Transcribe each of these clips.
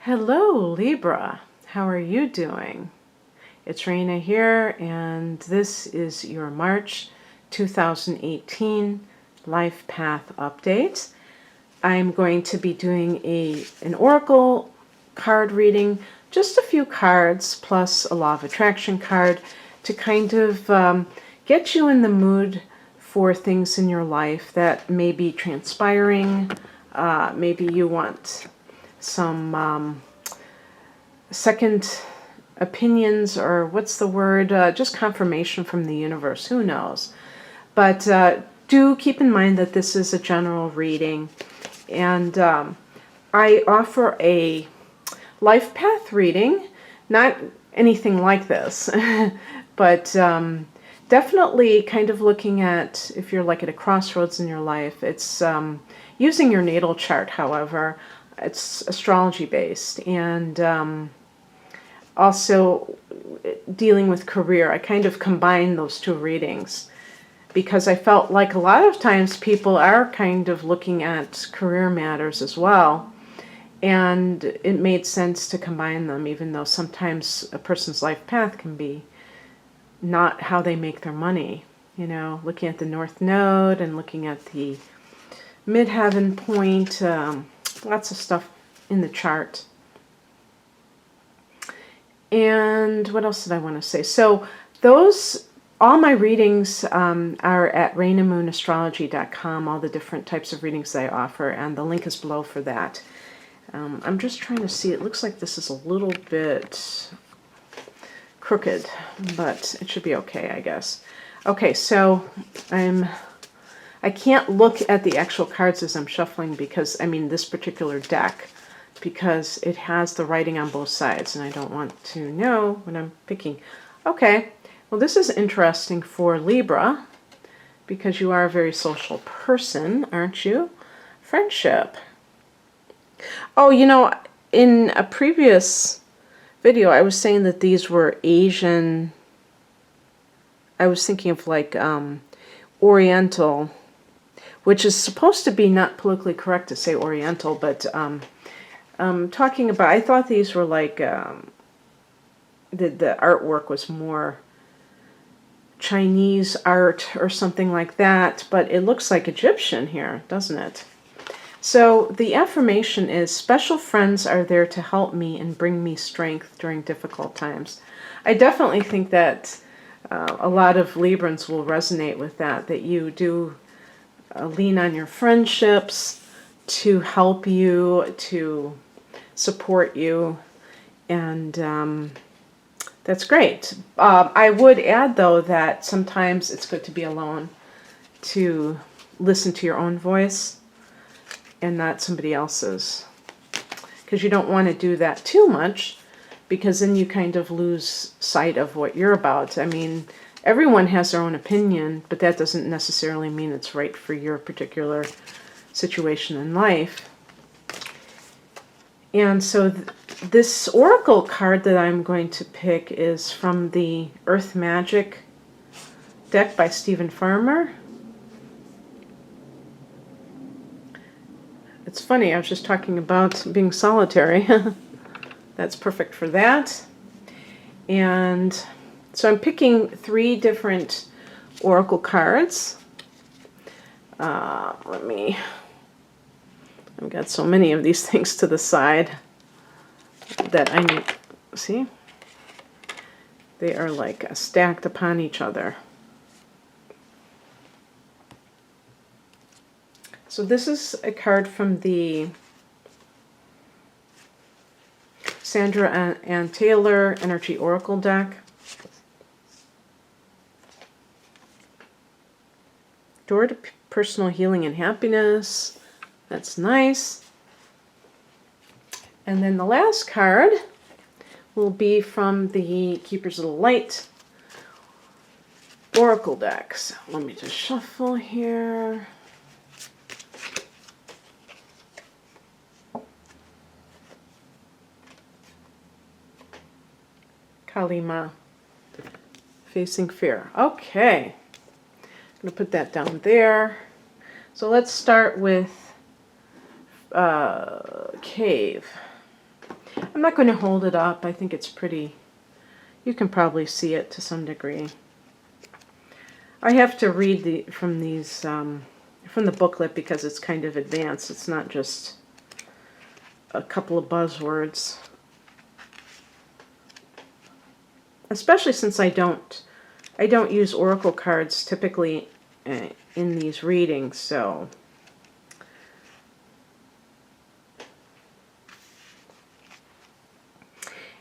Hello, Libra. How are you doing? It's Raina here, and this is your March 2018 Life Path Update. I'm going to be doing an oracle card reading, just a few cards plus a law of attraction card to kind of get you in the mood for things in your life that may be transpiring. Maybe you want some second opinions, or what's the word, just confirmation from the universe, who knows. But do keep in mind that this is a general reading, and I offer a life path reading, not anything like this, but definitely kind of looking at if you're like at a crossroads in your life. It's using your natal chart, however. It's astrology based, and also dealing with career. I kind of combine those two readings because I felt like a lot of times people are kind of looking at career matters as well, and it made sense to combine them, even though sometimes a person's life path can be not how they make their money. You know, looking at the North Node and looking at the midheaven point, lots of stuff in the chart. And what else did I want to say? So all my readings are at rainamoonastrology.com, all the different types of readings that I offer, and the link is below for that. I'm just trying to see, it looks like this is a little bit crooked, but it should be okay, I guess. Okay, so I can't look at the actual cards as I'm shuffling because, this particular deck, because it has the writing on both sides, and I don't want to know when I'm picking. Okay, well, this is interesting for Libra, because you are a very social person, aren't you? Friendship. Oh, you know, in a previous video, I was saying that these were Asian. I was thinking of like Oriental, which is supposed to be not politically correct to say Oriental, but talking about, I thought these were like, the artwork was more Chinese art or something like that, but it looks like Egyptian here, doesn't it? So the affirmation is, special friends are there to help me and bring me strength during difficult times. I definitely think that a lot of Librans will resonate with that you do lean on your friendships to help you, to support you, and that's great. I would add, though, that sometimes it's good to be alone, to listen to your own voice and not somebody else's, because you don't want to do that too much, because then you kind of lose sight of what you're about. Everyone has their own opinion, but that doesn't necessarily mean it's right for your particular situation in life. And so this oracle card that I'm going to pick is from the Earth Magic deck by Stephen Farmer. It's funny, I was just talking about being solitary. That's perfect for that. And so I'm picking 3 different oracle cards. I've got so many of these things to the side that I need. See? They are like stacked upon each other. So this is a card from the Sandra Ann Taylor Energy Oracle deck. Door to personal healing and happiness. That's nice. And then the last card will be from the Keepers of the Light Oracle deck. So let me just shuffle here. Kalima, facing fear. Okay, I'm going to put that down there. So let's start with cave. I'm not going to hold it up. I think it's pretty, you can probably see it to some degree. I have to read from the booklet because it's kind of advanced. It's not just a couple of buzzwords. Especially since I don't use oracle cards typically in these readings, so.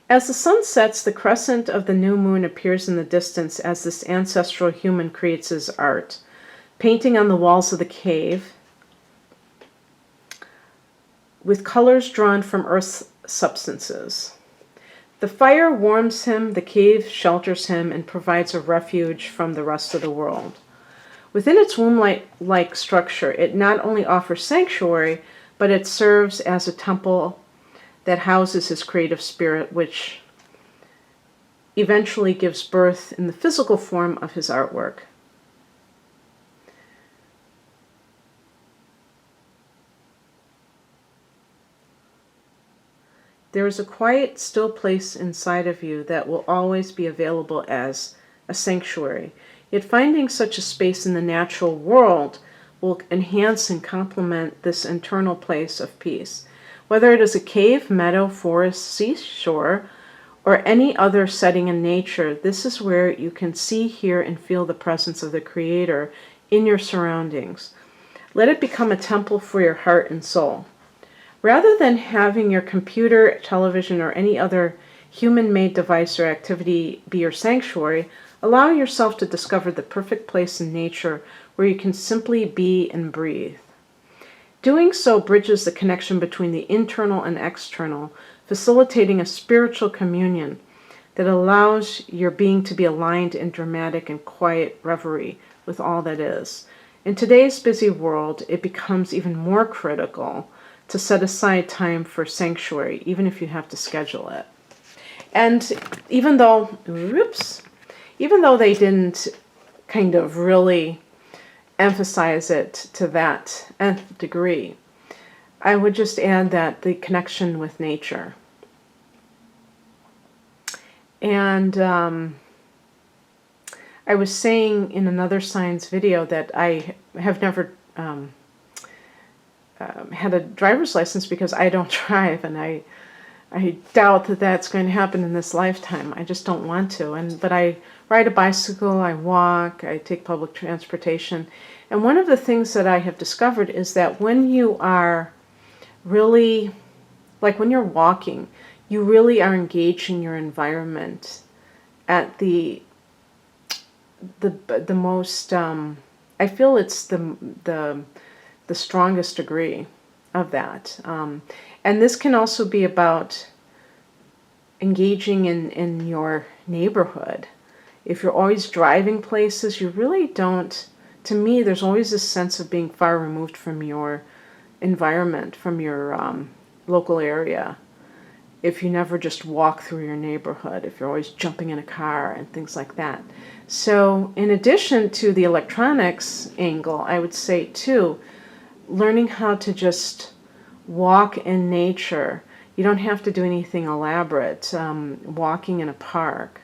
As the sun sets, the crescent of the new moon appears in the distance as this ancestral human creates his art, painting on the walls of the cave with colors drawn from earth's substances. The fire warms him, the cave shelters him, and provides a refuge from the rest of the world. Within its womb-like structure, it not only offers sanctuary, but it serves as a temple that houses his creative spirit, which eventually gives birth in the physical form of his artwork. There is a quiet, still place inside of you that will always be available as a sanctuary. Yet finding such a space in the natural world will enhance and complement this internal place of peace. Whether it is a cave, meadow, forest, seashore, or any other setting in nature, this is where you can see, hear, and feel the presence of the Creator in your surroundings. Let it become a temple for your heart and soul. Rather than having your computer, television, or any other human-made device or activity be your sanctuary, allow yourself to discover the perfect place in nature where you can simply be and breathe. Doing so bridges the connection between the internal and external, facilitating a spiritual communion that allows your being to be aligned in dramatic and quiet reverie with all that is. In today's busy world, it becomes even more critical to set aside time for sanctuary, even if you have to schedule it. And even though they didn't kind of really emphasize it to that nth degree, I would just add that the connection with nature. And I was saying in another science video that I have never had a driver's license because I don't drive, and I doubt that that's going to happen in this lifetime. I just don't want to. But I ride a bicycle, I walk, I take public transportation. And one of the things that I have discovered is that when you are really, like when you're walking, you really are engaging your environment at the most, I feel it's the strongest degree of that. And this can also be about engaging in your neighborhood. If you're always driving places, you really don't, to me, there's always this sense of being far removed from your environment, from your local area. If you never just walk through your neighborhood, if you're always jumping in a car and things like that. So in addition to the electronics angle, I would say too, learning how to just walk in nature. You don't have to do anything elaborate. Walking in a park,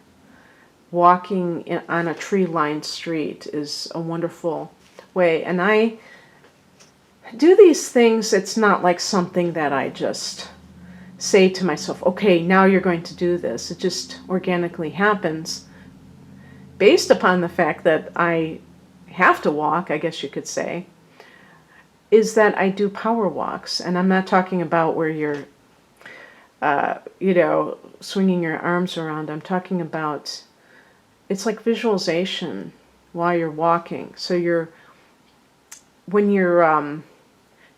walking on a tree-lined street is a wonderful way. And I do these things, it's not like something that I just say to myself, okay, now you're going to do this. It just organically happens based upon the fact that I have to walk, I guess you could say, is that I do power walks. And I'm not talking about where you're, swinging your arms around. I'm talking about, it's like visualization while you're walking. So when you're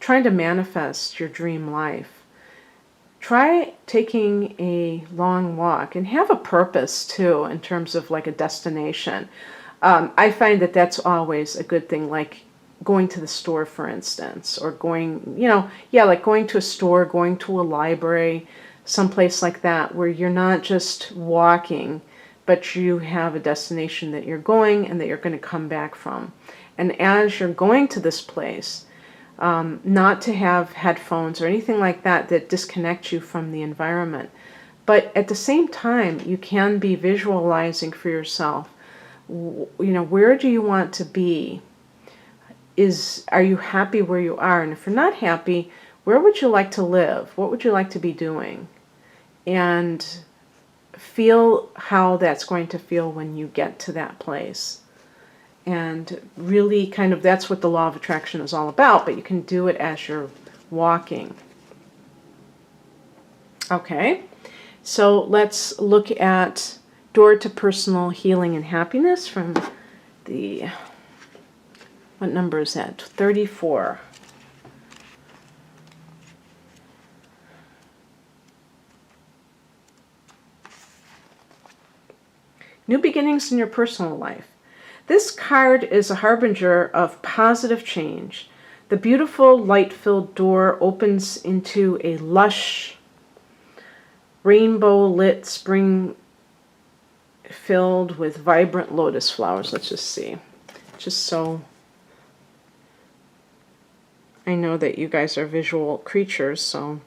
trying to manifest your dream life, try taking a long walk and have a purpose too, in terms of like a destination. I find that that's always a good thing, like going to the store, for instance, or going, like going to a store, going to a library, someplace like that, where you're not just walking, but you have a destination that you're going and that you're going to come back from. And as you're going to this place, not to have headphones or anything like that that disconnect you from the environment. But at the same time, you can be visualizing for yourself, where do you want to be? Are you happy where you are? And if you're not happy, where would you like to live? What would you like to be doing? And feel how that's going to feel when you get to that place. And really kind of, that's what the law of attraction is all about, but you can do it as you're walking. Okay, so let's look at Door to Personal Healing and Happiness from the, what number is that? 34. New beginnings in your personal life. This card is a harbinger of positive change. The beautiful light-filled door opens into a lush, rainbow-lit spring filled with vibrant lotus flowers. Let's just see. Just so I know that you guys are visual creatures, so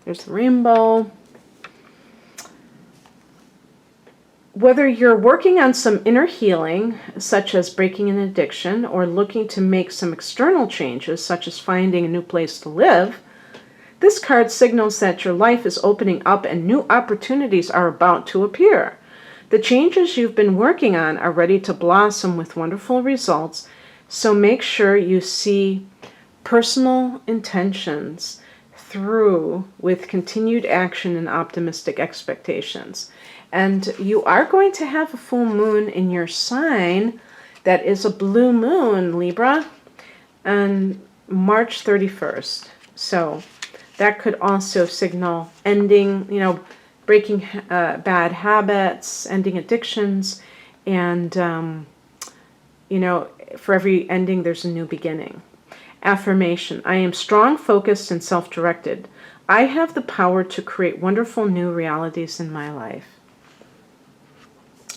there's the rainbow. Whether you're working on some inner healing, such as breaking an addiction, or looking to make some external changes, such as finding a new place to live, this card signals that your life is opening up and new opportunities are about to appear. The changes you've been working on are ready to blossom with wonderful results, so make sure you see personal intentions through with continued action and optimistic expectations. And you are going to have a full moon in your sign that is a blue moon, Libra, on March 31st. So that could also signal ending, breaking bad habits, ending addictions, and, for every ending, there's a new beginning. Affirmation. I am strong, focused, and self-directed. I have the power to create wonderful new realities in my life.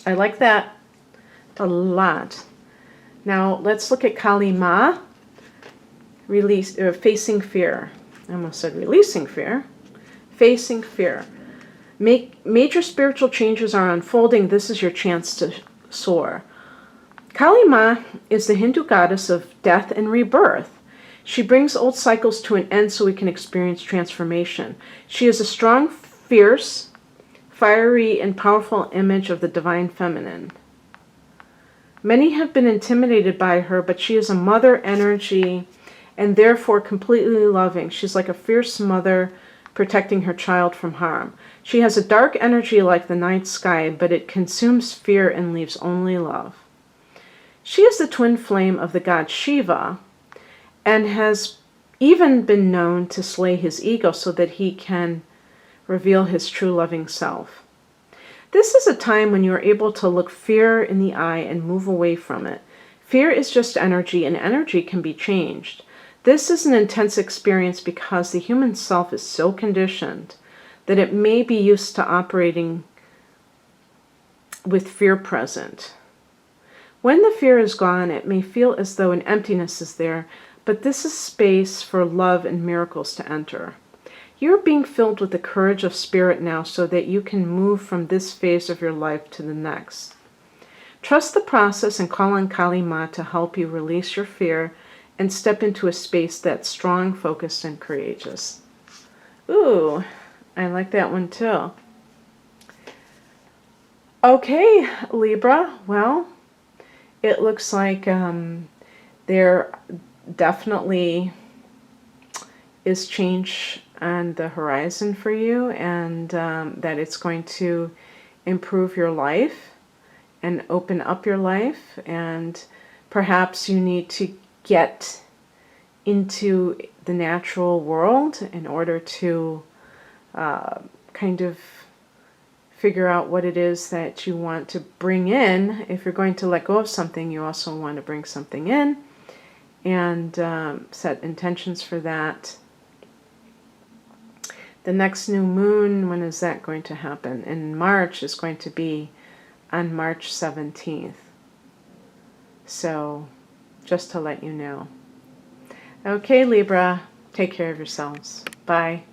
I like that a lot. Now let's look at Kali Ma, facing fear. I almost said releasing fear. Facing fear. Major spiritual changes are unfolding. This is your chance to soar. Kali Ma is the Hindu goddess of death and rebirth. She brings old cycles to an end so we can experience transformation. She is a strong, fierce, fiery, and powerful image of the divine feminine. Many have been intimidated by her, but she is a mother energy and therefore completely loving. She's like a fierce mother protecting her child from harm. She has a dark energy like the night sky, but it consumes fear and leaves only love. She is the twin flame of the god Shiva and has even been known to slay his ego so that he can reveal his true loving self. This is a time when you are able to look fear in the eye and move away from it. Fear is just energy, and energy can be changed. This is an intense experience because the human self is so conditioned that it may be used to operating with fear present. When the fear is gone, it may feel as though an emptiness is there, but this is space for love and miracles to enter. You're being filled with the courage of spirit now so that you can move from this phase of your life to the next. Trust the process and call on Kali Ma to help you release your fear and step into a space that's strong, focused, and courageous. Ooh, I like that one too. Okay, Libra, well, it looks like there definitely is change on the horizon for you, and that it's going to improve your life and open up your life, and perhaps you need to get into the natural world in order to kind of figure out what it is that you want to bring in. If you're going to let go of something, you also want to bring something in, and set intentions for that. The next new moon, when is that going to happen? In March, is going to be on March 17th. So, just to let you know. Okay, Libra, take care of yourselves. Bye.